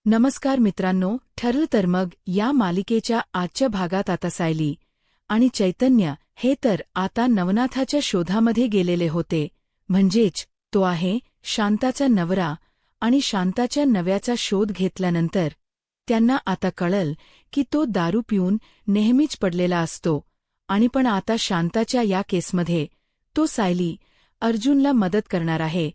नमस्कार मित्रांनो, ठरलं तर मग या मालिकेच्या आजच्या भागात आता सायली आणि चैतन्य हे तर आता नवनाथाच्या शोधामध्ये गेलेले होते. म्हणजेच तो आहे शांताचा नवरा. आणि शांताच्या नव्याचा शोध घेतल्यानंतर त्यांना आता कळलं की तो दारू पिऊन नेहमीच पडलेला असतो. आणि पण आता शांताच्या या केसमध्ये तो सायली अर्जुनला मदत करणार आहे.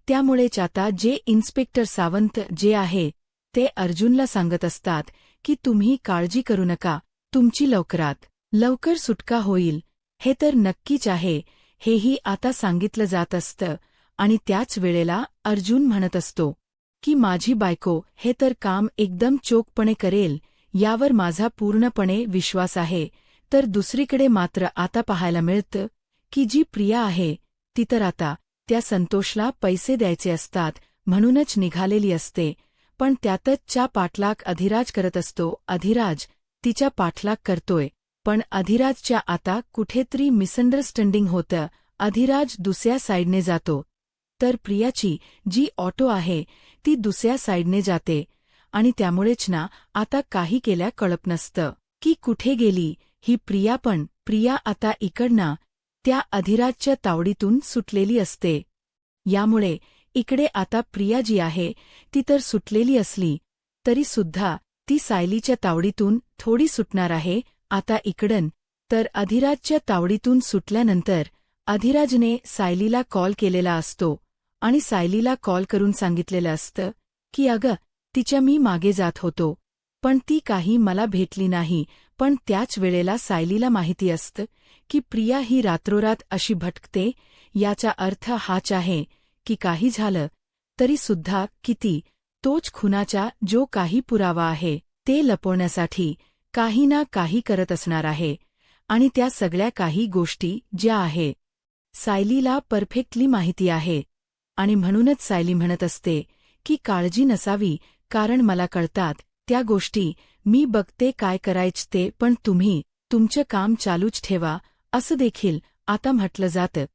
त्यामुळेच आता जे इन्स्पेक्टर सावंत जे आहे ते अर्जुनला सांगत असतात की तुम्ही काळजी करू नका, तुमची लवकरात लवकर सुटका होईल. हे तर नक्कीच आहे, हेही आता सांगितलं जात असतं. आणि त्याच वेळेला अर्जुन म्हणत असतो की माझी बायको हे तर काम एकदम चोखपणे करेल, यावर माझा पूर्णपणे विश्वास आहे. तर दुसरीकडे मात्र आता पाहायला मिळतं की जी प्रिया आहे ती तर आता त्या संतोषला पैसे द्यायचे असतात म्हणूनच निघालेली असते. पण त्यातच पाठलाग अधिराज करत असतो. अधिराज तिच्या पाठलाग करतोय, पण अधिराजच्या आता कुठेतरी मिसअंडरस्टँडिंग होतं. अधिराज दुसऱ्या साईडने जातो, तर प्रियाची जी ऑटो आहे ती दुसऱ्या साईडने जाते. आणि त्यामुळेच ना आता काही केल्या कळत नसतं की कुठे गेली ही प्रिया. पण प्रिया आता इकडनं त्या अधिराजच्या तावडीतून सुटलेली असते. यामुळे इकडे आता प्रिया जी आहे ती तर सुटलेली असली तरी सुद्धा ती सायलीच्या तावडीतून थोडी सुटणार आहे. आता इकडन तर अधिराजच्या तावडीतून सुटल्यानंतर अधिराजने सायलीला कॉल केलेला असतो आणि सायलीला कॉल करून सांगितलेलं असतं की अगं तिच्या मी मागे जात होतो, पण ती काही मला भेटली नाही. पण त्याच वेळेला सायलीला माहिती असतं की प्रिया ही रात्रोरात अशी भटकते. याचा अर्थ हाच आहे की काही झालं तरी सुद्धा किती तोच खुनाचा जो काही पुरावा आहे ते लपवण्यासाठी काही ना काही करत असणार आहे. आणि त्या सगळ्या काही गोष्टी ज्या आहे सायलीला परफेक्टली माहिती आहे. आणि म्हणूनच सायली म्हणत असते की काळजी नसावी, कारण मला कळतात त्या गोष्टी, मी बघते काय करायचं ते, पण तुम्ही तुमचं काम चालूच ठेवा, असं देखील आता म्हटलं जातं.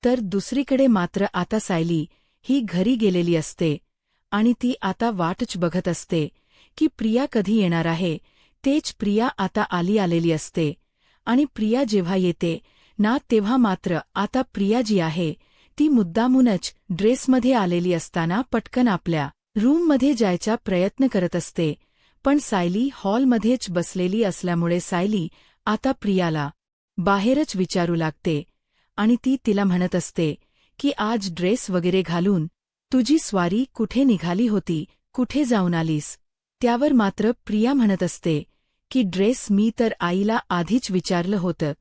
तर दुसरीकडे मात्र आता सायली ही घरी गेलेली असते आणि ती आता वाटच बघत असते की प्रिया कधी येणार आहे. तेच प्रिया आता आलेली असते. आणि प्रिया जेव्हा येते ना तेव्हा मात्र आता प्रिया जी आहे ती मुद्दामूनच ड्रेसमध्ये आलेली असताना पटकन आपल्या रूममध्ये जायचा प्रयत्न करत असते. पण सायली हॉलमध्येच बसलेली असल्यामुळे सायली आता प्रियाला बाहेरच विचारू लागते. आणि ती तिला म्हणत असते की आज ड्रेस वगैरे घालून तुझी स्वारी कुठे निघाली होती, कुठे जाऊन आलीस. त्यावर मात्र प्रिया म्हणत असते की ड्रेस मी तर आईला आधीच विचारलं होतं,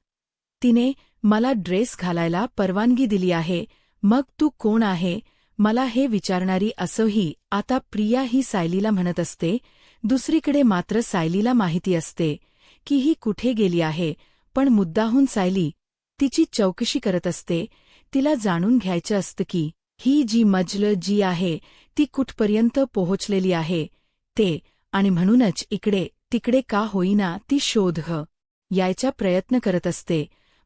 तिने मला ड्रेस घालायला परवानगी दिली आहे, मग तू कोण आहे मला हे विचारणारी. असंही आता प्रिया ही सायलीला म्हणत असते. दुसरीकडे मात्र सायलीला माहिती असते की ही कुठे गेली आहे, पण मुद्दाहून सायली तिची चौकशी करत असते. तिला जाणून घ्यायचं असतं की ही जी मजल जी आहे ती कुठपर्यंत पोहोचलेली आहे ते, आणि म्हणूनच इकडे तिकडे का होईना ती शोध यायचा प्रयत्न करत असते.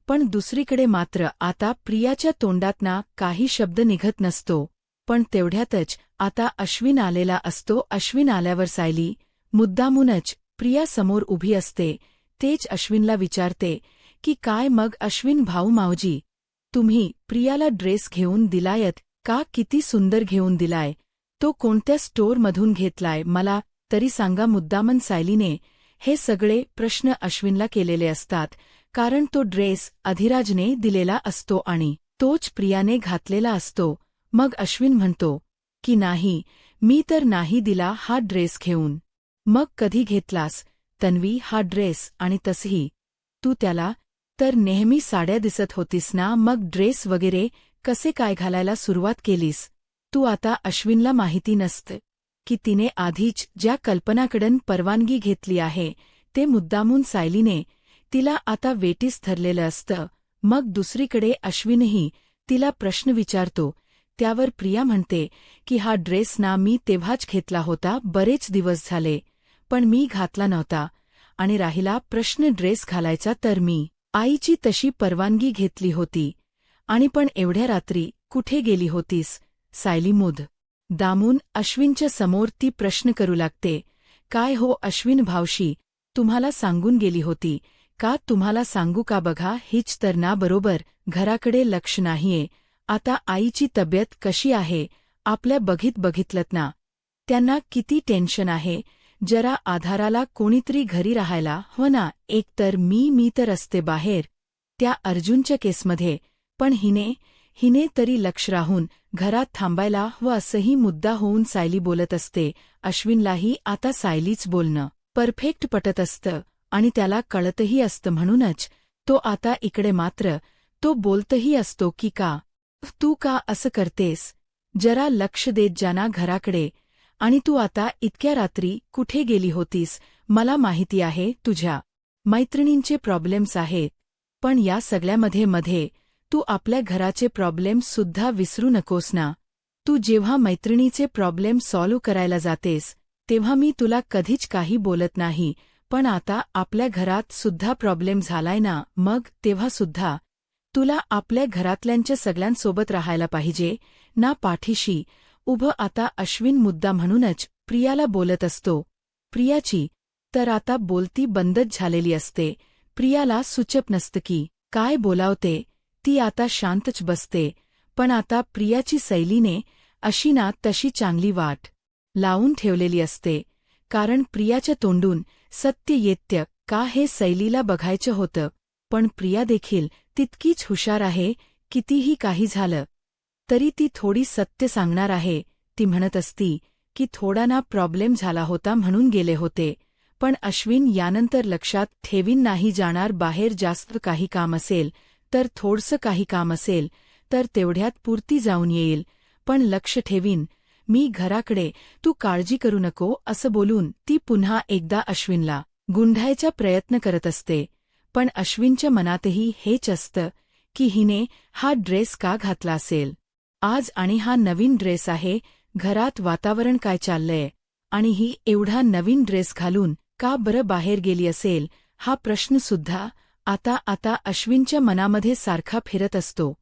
पण दुसरीकडे मात्र आता प्रियाच्या तोंडातना काही शब्द निघत नसतो. पण तेवढ्यातच आता अश्विन आलेला असतो. अश्विन आल्यावर सायली मुद्दामूनच प्रिया समोर उभी असते. तेच अश्विनला विचारते की काय मग अश्विन भाऊ मावजी, तुम्ही प्रियाला ड्रेस घेऊन दिलायत का, किती सुंदर घेऊन दिलाय, तो कोणत्या स्टोअरमधून घेतलाय मला तरी सांगा. मुद्दामन सायलीने हे सगळे प्रश्न अश्विनला केलेले असतात, कारण तो ड्रेस अधिराजने दिलेला असतो आणि तोच प्रियाने घातलेला असतो. मग अश्विन म्हणतो की नाही, मी तर नाही दिला हा ड्रेस घेऊन. मग कधी घेतलास तन्वी हा ड्रेस, आणि तसही तू त्याला तर नेहमी साड्या दिसत होतीस ना, मग ड्रेस वगैरे कसे काय घालायला सुरुवात केलीस तू. आता अश्विनला माहिती नसतं की तिने आधीच ज्या कल्पनाकडून परवानगी घेतली आहे ते मुद्दामून सायलीने तिला आता वेटीस धरलेलं असतं. मग दुसरीकडे अश्विनही तिला प्रश्न विचारतो. त्यावर प्रिया म्हणते की हा ड्रेस ना मी तेव्हाच घेतला होता, बरेच दिवस झाले, पण मी घातला नव्हता. आणि राहिला प्रश्न ड्रेस घालायचा, तर मी आईची तशी परवानगी घेतली होती. आणि पण एवढ्या रात्री कुठे गेली होतीस. सायली दामून अश्विनच्या समोर ती प्रश्न करू लागते, काय हो अश्विन भावशी, तुम्हाला सांगून गेली होती का? तुम्हाला सांगू का? बघा हीच तर ना बरोबर, घराकडे लक्ष नाहीये. आता आईची तब्येत कशी आहे? आपल्या बघितलंत ना, त्यांना किती टेन्शन आहे. जरा आधाराला कोणीतरी घरी राहायला हो ना. एक तर मी तर असते बाहेर त्या अर्जुनच्या केसमध्ये, पण हिने तरी लक्ष राहून घरात थांबायला व असंही मुद्दा होऊन सायली बोलत असते. अश्विनलाही आता सायलीच बोलणं परफेक्ट पटत असतं आणि त्याला कळतही असतं. म्हणूनच तो आता इकडे मात्र तो बोलतही असतो की का तू का असं करतेस? जरा लक्ष देत जाना घराकडे. आणि तू आता इतक्या रात्री कुठे गेली होतीस? मला माहिती आहे तुझ्या मैत्रिणींचे प्रॉब्लेम्स आहेत, पण या सगळ्यामध्ये तू आपल्या घराचे प्रॉब्लेम्स सुद्धा विसरू नकोस ना. तू जेव्हा मैत्रिणीचे प्रॉब्लेम सॉल्व्ह करायला जातेस तेव्हा मी तुला कधीच काही बोलत नाही, पण आता आपल्या घरात सुद्धा प्रॉब्लेम झालाय ना, मग तेव्हा सुद्धा तुला आपल्या घरातल्यांच्या सगळ्यांसोबत राहायला पाहिजे ना, पाठीशी उभं. आता अश्विन मुद्दा म्हणूनच प्रियाला बोलत असतो. प्रियाची तर आता बोलती बंदच झालेली असते. प्रियाला सुचत नसतं की काय बोलावते. ती आता शांतच बसते. पण आता प्रियाची सैलीने अशी ना तशी चांगली वाट लावून ठेवलेली असते, कारण प्रियाच्या तोंडून सत्य येत्य का हे सैलीला बघायचं होतं. पण प्रिया देखील तितकीच हुशार आहे. कितीही काही झालं तरी ती थोडी सत्य सांगणार आहे. ती म्हणत असती की थोडा ना प्रॉब्लेम झाला होता म्हणून गेले होते, पण अश्विन यानंतर लक्षात ठेवीन नाही जाणार. बाहेर जास्त काही काम असेल तर थोडसं काही काम असेल तर तेवढ्यात पुरती जाऊन येईल, पण लक्ष ठेवीन मी घराकडे, तू काळजी करू नको. असं बोलून ती पुन्हा एकदा अश्विनला गुंढायचा प्रयत्न करत असते. पण अश्विनच्या मनातही हेच असतं की हिने हा ड्रेस का घातला असेल आज, आणि हा नवीन ड्रेस आहे. घरात वातावरण काय चाललंय आणि ही एवढा नवीन ड्रेस घालून का बरं बाहेर गेली असेल, हा प्रश्नसुद्धा आता अश्विनच्या मनामध्ये सारखा फिरत असतो.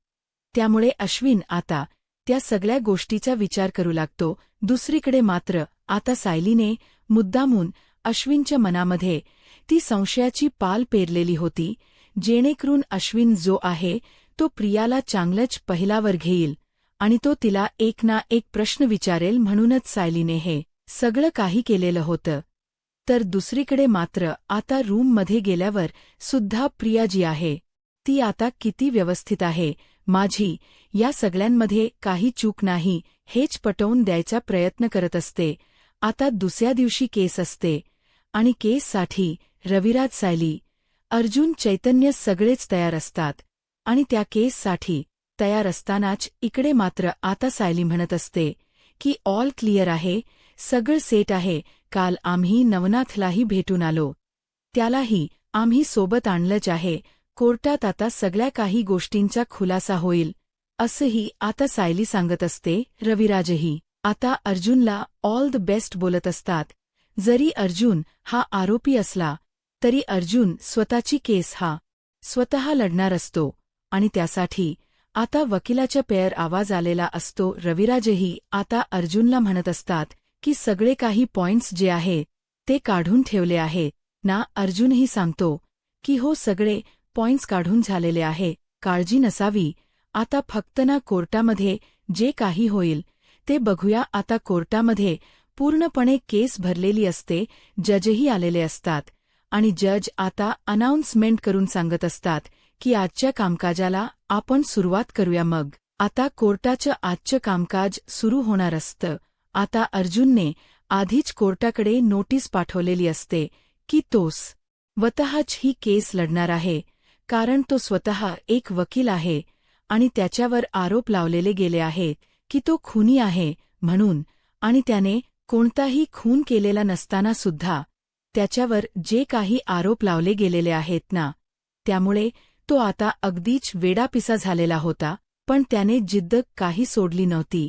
त्यामुळे अश्विन आता त्या सगळ्या गोष्टीचा विचार करू लागतो. दुसरीकडे मात्र आता सायलीने मुद्दामून अश्विनच्या मनामध्ये ती संशयाची पाल पेरलेली होती, जेणेकरून अश्विन जो आहे तो प्रियाला चांगलंच पहिलावर घेईल आणि तो तिला एक ना एक प्रश्न विचारेल. म्हणूनच सायलीने हे सगळं काही केलेलं होतं. तर दुसरीकडे मात्र आता रूममध्ये गेल्यावर सुद्धा प्रिया जी आहे ती आता किती व्यवस्थित आहे, माझी या सगळ्यांमध्ये काही चूक नाही हेच पटवून द्यायचा प्रयत्न करत असते. आता दुसऱ्या दिवशी केस असते आणि केससाठी रविराज, सायली, अर्जुन, चैतन्य सगळेच तयार असतात आणि त्या केससाठी तयार असतानाच इकडे मात्र आता सायली म्हणत असते की ऑल क्लिअर आहे, सगळं सेट आहे. काल आम्ही नवनाथलाही भेटून आलो, त्यालाही आम्ही सोबत आणलंच आहे. कोर्टात आता सगळ्या काही गोष्टींचा खुलासा होईल, असंही आता सायली सांगत असते. रविराजही आता अर्जुनला ऑल द बेस्ट बोलत असतात. जरी अर्जुन हा आरोपी असला तरी अर्जुन स्वतःची केस हा स्वतः लढणार असतो आणि त्यासाठी आता वकिलाच्या पेयर आवाज आलेला असतो. रविराजही आता अर्जुनला म्हणत असतात की सगळे काही पॉइंट्स जे आहे ते काढून ठेवले आहे ना. अर्जुनही सांगतो की हो, सगळे पॉइंट्स काढून झालेले आहे, काळजी नसावी. आता फक्त ना कोर्टामध्ये जे काही होईल ते बघूया. आता कोर्टामध्ये पूर्णपणे केस भरलेली असते, जजही आलेले असतात आणि जज आता अनाउन्समेंट करून सांगत असतात की आजच्या कामकाजाला आपण सुरुवात करूया. मग आता कोर्टाचं आजचं कामकाज सुरू होणार असतं. आता अर्जुनने आधीच कोर्टाकडे नोटीस पाठवलेली असते की तो स्वतःच ही केस लढणार आहे, कारण तो स्वतः एक वकील आहे आणि त्याच्यावर आरोप लावलेले गेले आहेत की तो खुनी आहे म्हणून, आणि त्याने कोणताही खून केलेला नसताना सुद्धा त्याच्यावर जे काही आरोप लावले गेलेले आहेत ना, त्यामुळे तो आता अगदीच वेडापिसा झालेला होता. पण त्याने जिद्द काही सोडली नव्हती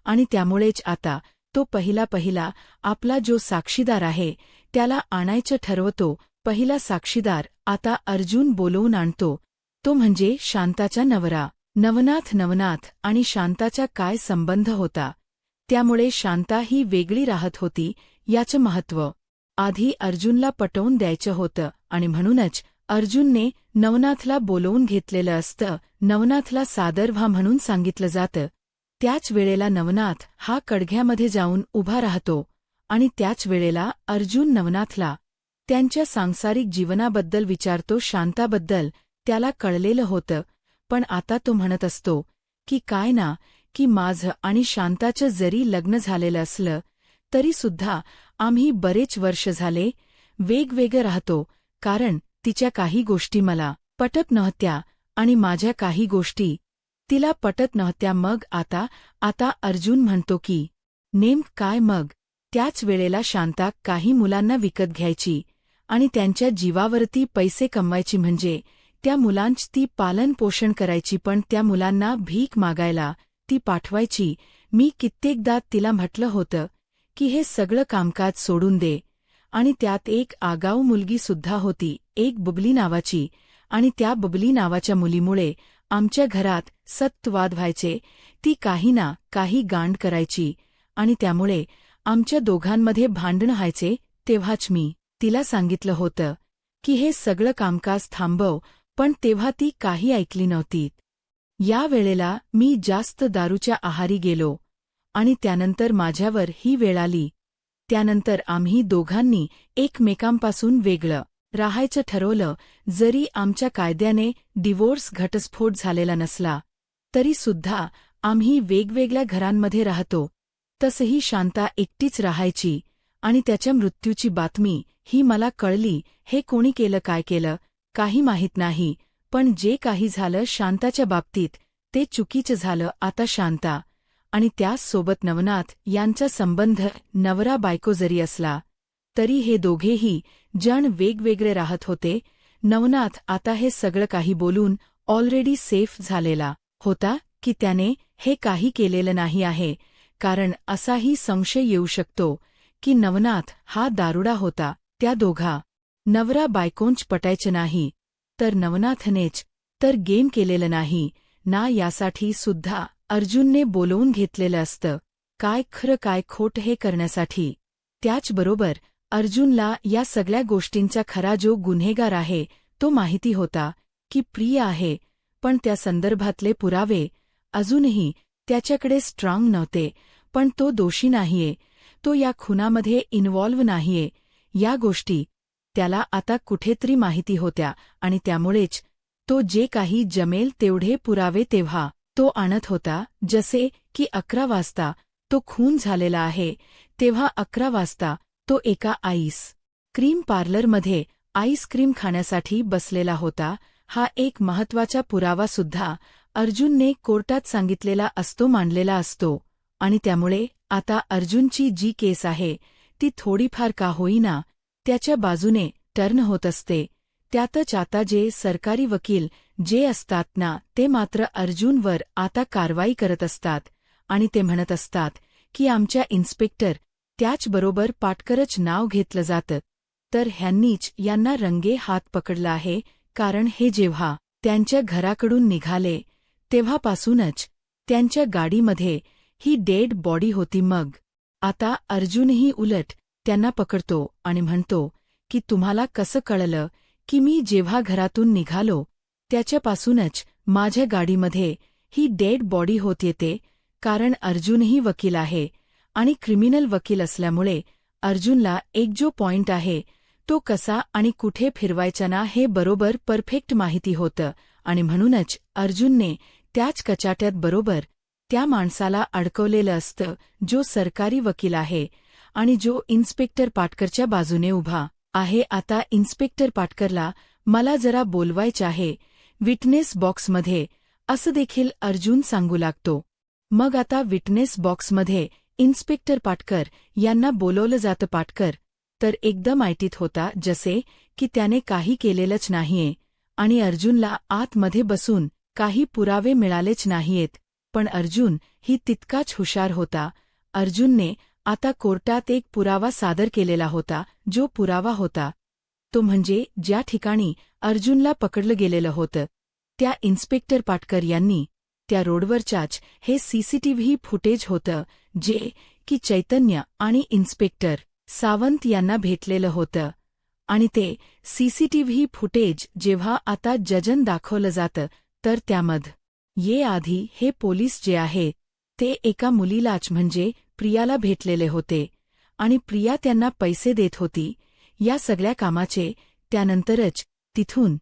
आणि त्यामुळेच आता तो पहिला आपला जो साक्षीदार आहे त्याला आणायचं ठरवतो. पहिला साक्षीदार आता अर्जुन बोलवून आणतो, तो म्हणजे शांताचा नवरा नवनाथ. नवनाथ आणि शांताचा काय संबंध होता त्यामुळे शांता ही वेगळी राहत होती याचं महत्त्व आधी अर्जुनला पटवून द्यायचं होतं आणि म्हणूनच अर्जुनने नवनाथला बोलवून घेतलेलं असतं. नवनाथला सादर व्हा म्हणून सांगितलं जातं. त्याच वेळेला नवनाथ हा कडघ्यामध्ये जाऊन उभा राहतो आणि त्याच वेळेला अर्जुन नवनाथला त्यांच्या सांसारिक जीवनाबद्दल विचारतो. शांताबद्दल त्याला कळलेलं होतं, पण आता तो म्हणत असतो की काय ना की माझं आणि शांताचं जरी लग्न झालेलं असलं तरीसुद्धा आम्ही बरेच वर्ष झाले वेगवेगळे राहतो, कारण तिच्या काही गोष्टी मला पटत नव्हत्या आणि माझ्या काही गोष्टी तिला पटत नव्हत्या. मग आता अर्जुन म्हणतो की नेमकं काय मग? त्याच वेळेला शांता काही मुलांना विकत घ्यायची आणि त्यांच्या जीवावरती पैसे कमवायची, म्हणजे त्या मुलांची ती पालन पोषण करायची, पण त्या मुलांना भीक मागायला ती पाठवायची. मी कित्येकदा तिला म्हटलं होतं की हे सगळं कामकाज सोडून दे. आणि त्यात एक आगाऊ मुलगीसुद्धा होती, एक बुबली नावाची, आणि त्या बुबली नावाच्या मुलीमुळे आमच्या घरात सतत वाद व्हायचे. ती काही ना काही गांड करायची आणि त्यामुळे आमच्या दोघांमध्ये भांडणं व्हायचे. तेव्हाच मी तिला सांगितलं होतं की हे सगळं कामकाज थांबव, पण तेव्हा ती काही ऐकली नव्हती. या वेळेला मी जास्त दारूच्या आहारी गेलो आणि त्यानंतर माझ्यावर ही वेळ आली. त्यानंतर आम्ही दोघांनी एकमेकांपासून वेगळं राहायचं ठरवलं. जरी आमच्या कायद्याने डिवोर्स घटस्फोट झालेला नसला तरीसुद्धा आम्ही वेगवेगळ्या घरांमध्ये राहतो. तसही शांता एकटीच राहायची आणि त्याच्या मृत्यूची बातमी ही मला कळली. हे कोणी केलं, काय केलं, काही माहीत नाही, पण जे काही झालं शांताच्या बाबतीत ते चुकीचं झालं. आता शांता आणि त्याचसोबत नवनाथ यांचा संबंध नवरा बायको जरी असला तरी हे दोघेही जण वेगवेगळे राहत होते. नवनाथ आता हे सगळं काही बोलून ऑलरेडी सेफ झालेला होता की त्याने हे काही केलेलं नाही आहे, कारण असाही संशय येऊ शकतो की नवनाथ हा दारुडा होता. त्या दोघा नवरा बायकोंच पटायचं नाही तर नवनाथनेच तर गेम केलेलं नाही ना, यासाठी सुद्धा अर्जुनने बोलवून घेतलेलं असतं. काय खरं काय खोट हे करण्यासाठी. त्याचबरोबर अर्जुनला या सगळ्या गोष्टींचा खरा जो गुन्हेगार आहे तो माहिती होता की प्रिया आहे, पण त्या संदर्भातले पुरावे अजूनही त्याच्याकडे स्ट्रॉंग नव्हते. पण तो दोषी नाहीये, तो या खुनामध्ये इन्व्हॉल्व नाहीये, या गोष्टी त्याला आता कुठेतरी माहिती होत्या आणि त्यामुळेच तो जे काही जमेल तेवढे पुरावे तेव्हा तो आणत होता. जसे की 11 वाजता तो खून झालेला आहे, तेव्हा 11 वाजता तो एका आईस क्रीम पार्लरमध्ये आईस्क्रीम खाण्यासाठी बसलेला होता. हा एक महत्त्वाचा पुरावासुद्धा अर्जुनने कोर्टात सांगितलेला असतो, मांडलेला असतो. आणि त्यामुळे आता अर्जुनची जी केस आहे ती थोडीफार का होईना त्याच्या बाजूने टर्न होत असते. त्यातच आता जे सरकारी वकील जे असतात ना, ते मात्र अर्जुनवर आता कारवाई करत असतात आणि ते म्हणत असतात की आमच्या इन्स्पेक्टर त्याचबरोबर पाटकरच नाव घेतलं जातं. तर ह्यांनीच यांना रंगे हात पकडला आहे, कारण हे जेव्हा त्यांच्या घराकडून निघाले तेव्हापासूनच त्यांच्या गाडीमध्ये ही डेड बॉडी होती. मग आता अर्जुनही उलट त्यांना पकडतो आणि म्हणतो की तुम्हाला कसं कळलं की मी जेव्हा घरातून निघालो त्याच्यापासूनच माझ्या गाडीमध्ये ही डेड बॉडी होत येते. कारण अर्जुनही वकील आहे आणि क्रिमिनल वकील असल्यामुळे अर्जुनला एक जो पॉइंट आहे तो कसा आणि कुठे फिरवायचा ना हे बरोबर परफेक्ट माहिती होतं आणि म्हणूनच अर्जुनने त्याच कचाट्यात बरोबर त्या माणसाला अडकवलेलं असतं जो सरकारी वकील आहे आणि जो इन्स्पेक्टर पाटकरच्या बाजूने उभा आहे. आता इन्स्पेक्टर पाटकरला मला जरा बोलवायचं आहे विटनेस बॉक्समध्ये, असं देखील अर्जुन सांगू लागतो. मग आता विटनेस बॉक्समध्ये इन्स्पेक्टर पाटकर यांना बोलवलं जातं. पाटकर तर एकदम ऐटीत होता, जसे की त्याने काही केलेलंच नाहीये आणि अर्जुनला आतमध्ये बसून काही पुरावे मिळालेच नाहीयेत. पण अर्जुन ही तितकाच हुशार होता. अर्जुनने आता कोर्टात एक पुरावा सादर केलेला होता. जो पुरावा होता तो म्हणजे ज्या ठिकाणी अर्जुनला पकडलं गेलेलं होतं त्या इन्स्पेक्टर पाटकर यांनी त्या रोडवरच्याच हे सीसीटीव्ही फुटेज होतं जे की चैतन्य आणि इन्स्पेक्टर सावंत यांना भेटलेलं होतं. आणि ते सीसीटीव्ही फुटेज जेव्हा आता जजन दाखवलं जातं तर त्यामध्ये आधी हे पोलीस जे आहे ते एका मुलीलाच म्हणजे प्रियाला भेटलेले होते आणि प्रिया त्यांना पैसे देत होती या सगळ्या कामाचे. त्यानंतरच तिथून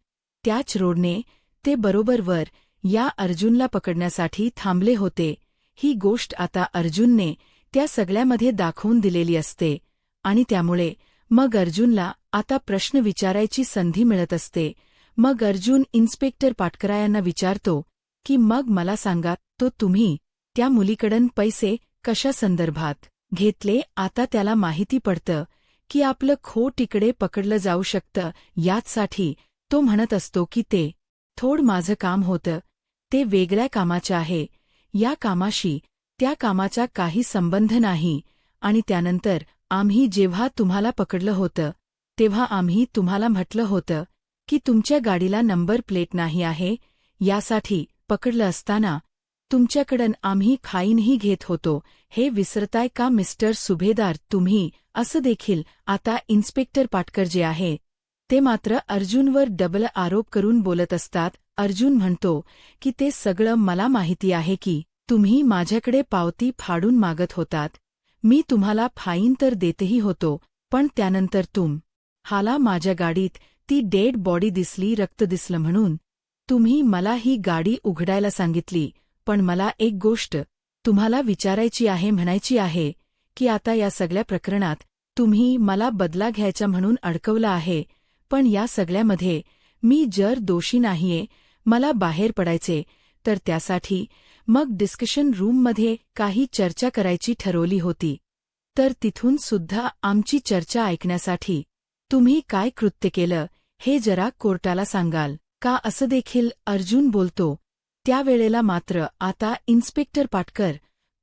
त्याच रोडने ते बरोबर वर या अर्जुनला पकडण्यासाठी थांबले होते. ही गोष्ट आता अर्जुनने त्या सगळ्यामध्ये दाखवून दिलेली असते आणि त्यामुळे मग अर्जुनला आता प्रश्न विचारायची संधी मिळत असते. मग अर्जुन इन्स्पेक्टर पाटकरायांना विचारतो की मग मला सांगा तो तुम्ही त्या मुलीकडून पैसे कशा संदर्भात घेतले. आता त्याला माहिती पडतं की आपलं खोट इकडे पकडलं जाऊ शकतं. याचसाठी तो म्हणत असतो की ते थोड माझं काम होतं ते वेगळ्या कामाचं आहे, या कामाशी त्या कामाचा काही संबंध नाही. आणि त्यानंतर आम्ही जेव्हा तुम्हाला पकडलं होतं तेव्हा आम्ही तुम्हाला म्हटलं होतं की तुमच्या गाडीला नंबर प्लेट नाही आहे. यासाठी पकडलं असताना तुमच्याकडून आम्ही फाईनही घेत होतो. हे विसरताय का मिस्टर सुभेदार तुम्ही. असं देखील आता इन्स्पेक्टर पाटकर जे आहे ते मात्र अर्जुनवर डबल आरोप करून बोलत असतात. अर्जुन म्हणतो की ते सगळं मला माहिती आहे की तुम्ही माझ्याकडे पावती फाडून मागत होतात. मी तुम्हाला फाईन तर देतही होतो, पण त्यानंतर तुम्हाला माझ्या गाडीत ती डेड बॉडी दिसली, रक्त दिसलं म्हणून तुम्ही मला ही गाडी उघडायला सांगितली. पण मला एक गोष्ट तुम्हाला विचारायची आहे, म्हणायची आहे की आता या सगळ्या प्रकरणात तुम्ही मला बदला घ्यायचा म्हणून अडकवलं आहे, पण या सगळ्यामध्ये मी जर दोषी नाहीये, मला बाहेर पडायचे तर त्यासाठी मग डिस्कशन रूममध्ये काही चर्चा करायची ठरवली होती. तर तिथून सुद्धा आमची चर्चा ऐकण्यासाठी तुम्ही काय कृत्य केलं हे जरा कोर्टाला सांगाल का, असं देखील अर्जुन बोलतो. त्यावेळेला मात्र आता इन्स्पेक्टर पाटकर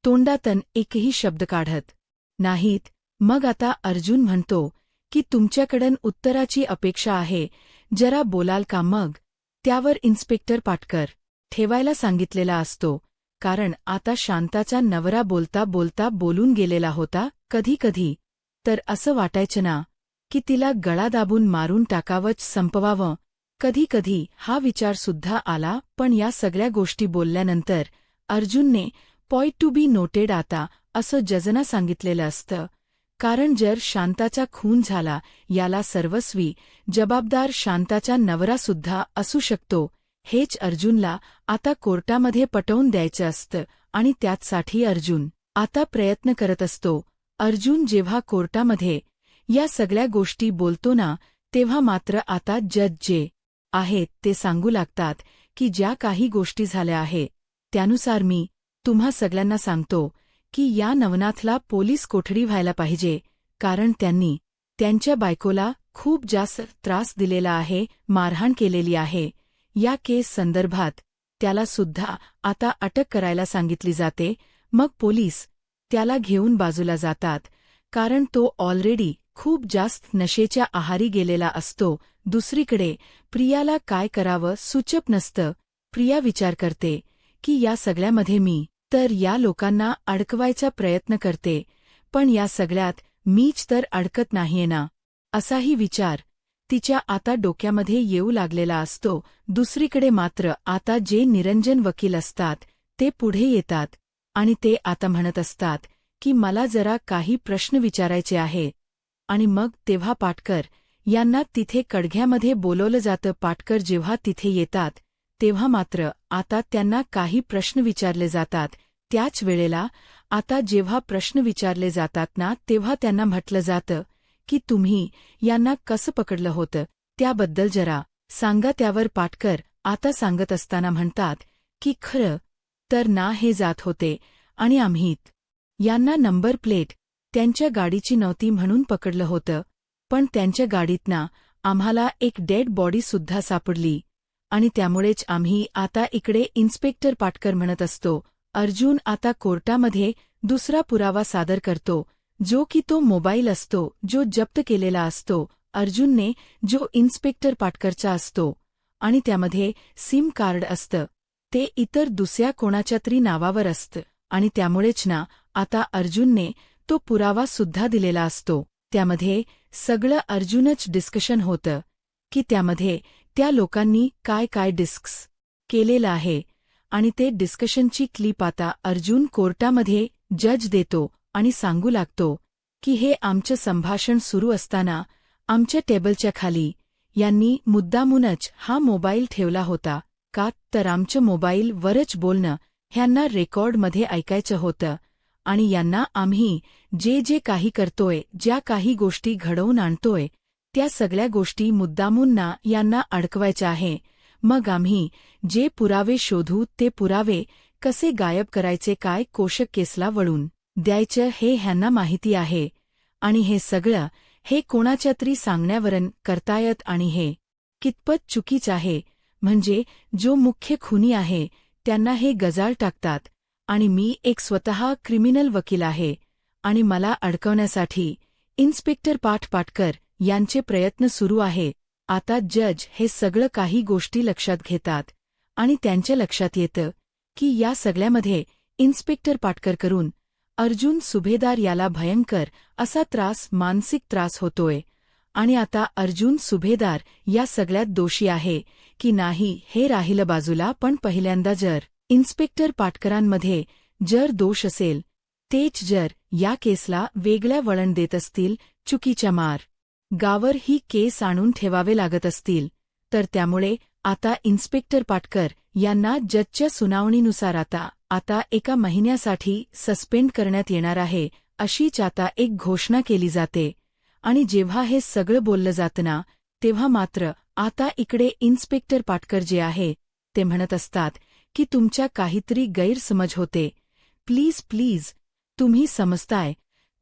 तोंडातन एकही शब्द काढत नाहीत. मग आता अर्जुन म्हणतो की तुमच्याकडून उत्तराची अपेक्षा आहे, जरा बोलाल का. मग त्यावर इन्स्पेक्टर पाटकर ठेवायला सांगितलेला असतो, कारण आता शांताचा नवरा बोलता बोलता बोलून गेलेला होता. कधी कधी तर असं वाटायचं ना की तिला गळा दाबून मारून टाकावंच, संपवावं. कधी कधी हा विचारसुद्धा आला. पण या सगळ्या गोष्टी बोलल्यानंतर अर्जुनने पॉइंट टू बी नोटेड आता असं जजना सांगितलेलं असतं, कारण जर शांताचा खून झाला याला सर्वस्वी जबाबदार शांताचा नवरासुद्धा असू शकतो. हेच अर्जुनला आता कोर्टामध्ये पटवून द्यायचं असतं आणि त्याचसाठी अर्जुन आता प्रयत्न करत असतो. अर्जुन जेव्हा कोर्टामध्ये या सगळ्या गोष्टी बोलतो ना तेव्हा मात्र आता जज जे आहेत ते सांगू लागतात की ज्या काही गोष्टी झाल्या आहे त्यानुसार मी तुम्हा सगळ्यांना सांगतो की या नवनाथला पोलीस कोठडी व्हायला पाहिजे, कारण त्यांनी त्यांच्या बायकोला खूप जास्त त्रास दिलेला आहे, मारहाण केलेली आहे. या केस संदर्भात त्याला सुद्धा आता अटक करायला सांगितली जाते. मग पोलीस त्याला घेऊन बाजूला जातात, कारण तो ऑलरेडी खूप जास्त नशेच्या आहारी गेलेला असतो. दुसरीकडे प्रियाला काय करावं सुचत नसतं. प्रिया विचार करते की या सगळ्यामध्ये मी तर या लोकांना अडकवायचा प्रयत्न करते, पण या सगळ्यात मीच तर अडकत नाहीये ना, असाही विचार तिच्या आता डोक्यामध्ये येऊ लागलेला असतो. दुसरीकडे मात्र आता जे निरंजन वकील असतात ते पुढे येतात आणि ते आता म्हणत असतात की मला जरा काही प्रश्न विचारायचे आहे. आणि मग तेव्हा पाटकर यांना तिथे कडघ्यामध्ये बोलवलं जातं. पाटकर जेव्हा तिथे येतात तेव्हा मात्र आता त्यांना काही प्रश्न विचारले जातात. त्याच वेळेला आता जेव्हा प्रश्न विचारले जातात ना तेव्हा त्यांना म्हटलं जातं की तुम्ही यांना कसं पकडलं होतं त्याबद्दल जरा सांगा. त्यावर पाटकर आता सांगत असताना म्हणतात की खरं तर ना हे जात होते आणि आम्हीत यांना नंबर प्लेट त्यांच्या गाडीची नव्हती म्हणून पकडलं होतं, पण त्यांच्या गाडीतना आम्हाला एक डेड बॉडीसुद्धा सापडली आणि त्यामुळेच आम्ही आता इकडे इन्स्पेक्टर पाटकर म्हणत असतो. अर्जुन आता कोर्टामध्ये दुसरा पुरावा सादर करतो, जो की तो मोबाईल असतो जो जप्त केलेला असतो अर्जुनने, जो इन्स्पेक्टर पाटकरचा असतो आणि त्यामध्ये सिम कार्ड असतं. ते इतर दुसऱ्या कोणाच्या तरी नावावर असतं आणि त्यामुळेच ना आता अर्जुनने तो पुरावा सुद्धा दिलेला असतो. त्यामध्ये सगळं अर्जुनच डिस्कशन होतं की त्यामध्ये त्या लोकांनी काय काय डिस्कस केलेलं आहे आणि ते डिस्कशनची क्लिप आता अर्जुन कोर्टामध्ये जज देतो आणि सांगू लागतो की हे आमचं संभाषण सुरू असताना आमच्या टेबलच्या खाली यांनी मुद्दामूनच हा मोबाईल ठेवला होता का तर आमच्या मोबाईलवरच बोलणं ह्यांना रेकॉर्डमध्ये ऐकायचं होतं आणि यांना आम्ही जे जे काही करतोय, ज्या काही गोष्टी घडवून आणतोय त्या सगळ्या गोष्टी मुद्दामून यांना अडकवायच्या आहे. मग आम्ही जे पुरावे शोधू ते पुरावे कसे गायब करायचे, काय कोशक केसला वळून द्यायचं हे ह्यांना माहिती आहे आणि हे सगळं हे कोणाच्या तरी सांगण्यावरून करतायत आणि हे कितपत चुकीचं आहे. म्हणजे जो मुख्य खुनी आहे त्यांना हे गजाळ टाकतात आणि मी एक स्वतः क्रिमिनल वकील आहे आणि मला अडकवण्यासाठी इन्स्पेक्टर पाटकर यांचे प्रयत्न सुरू आहे. आता जज हे सगळं काही गोष्टी लक्षात घेतात आणि त्यांच्या लक्षात येतं की या सगळ्यामध्ये इन्स्पेक्टर पाटकर करून अर्जुन सुभेदार याला भयंकर असा त्रास, मानसिक त्रास होतोय आणि आता अर्जुन सुभेदार या सगळ्यात दोषी आहे की नाही हे राहिलं बाजूला. पण पहिल्यांदा जर इन्स्पेक्टर पाटकरांमध्ये जर दोष असेल, तेच जर या केसला वेगळ्या वळण देत असतील, चुकीच्या गावर ही केस आणून ठेवावे लागत असतील, तर त्यामुळे आता इन्स्पेक्टर पाटकर यांना जजच्या सुनावणीनुसार आता 1 महिन्यासाठी सस्पेंड करण्यात येणार आहे अशीच आता एक घोषणा केली जाते. आणि जेव्हा हे सगळं बोललं जातं ना तेव्हा मात्र आता इकडे इन्स्पेक्टर पाटकर जे आहे ते म्हणत असतात की तुमच्या काहीतरी गैरसमज होते, प्लीज तुम्ही समजताय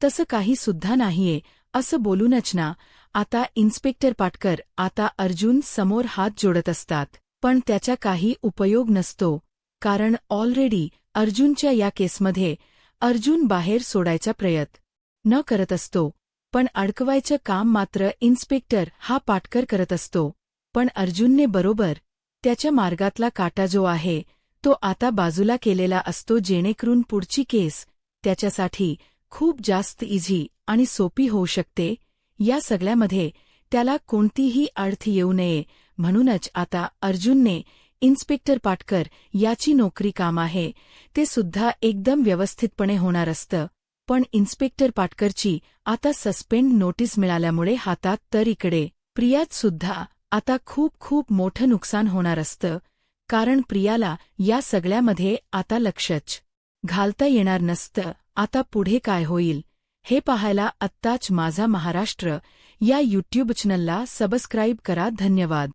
तसं काही सुद्धा नाहीये असं बोलूनच ना आता इन्स्पेक्टर पाटकर आता अर्जुन समोर हात जोडत असतात. पण त्याचा काही उपयोग नसतो कारण ऑलरेडी अर्जुनच्या या केसमध्ये अर्जुन बाहेर सोडायचा प्रयत्न न करत असतो, पण अडकवायचं काम मात्र इन्स्पेक्टर हा पाटकर करत असतो. पण अर्जुनने बरोबर त्याच्या मार्गातला काटा जो आहे तो आता बाजूला केलेला असतो जेणेकरून पुढची केस त्याच्यासाठी खूप जास्त इझी आणि सोपी होऊ शकते. या सगळ्यामध्ये त्याला कोणतीही अडथ येऊ नये म्हणूनच आता अर्जुनने इन्स्पेक्टर पाटकर याची नोकरी काम आहे ते सुद्धा एकदम व्यवस्थितपणे होणार असतं. पण इन्स्पेक्टर पाटकरची आता सस्पेंड नोटीस मिळाल्यामुळे हातात तर इकडे प्रियात सुद्धा आता खूप मोठं नुकसान होणार असतं कारण प्रियाला या सगळ्यामध्ये आता लक्षच घालता येणार नसतं. आता पुढे काय होईल हे पाहायला आत्ताच माझा महाराष्ट्र या यूट्यूब चॅनलला सबस्क्राईब करा. धन्यवाद.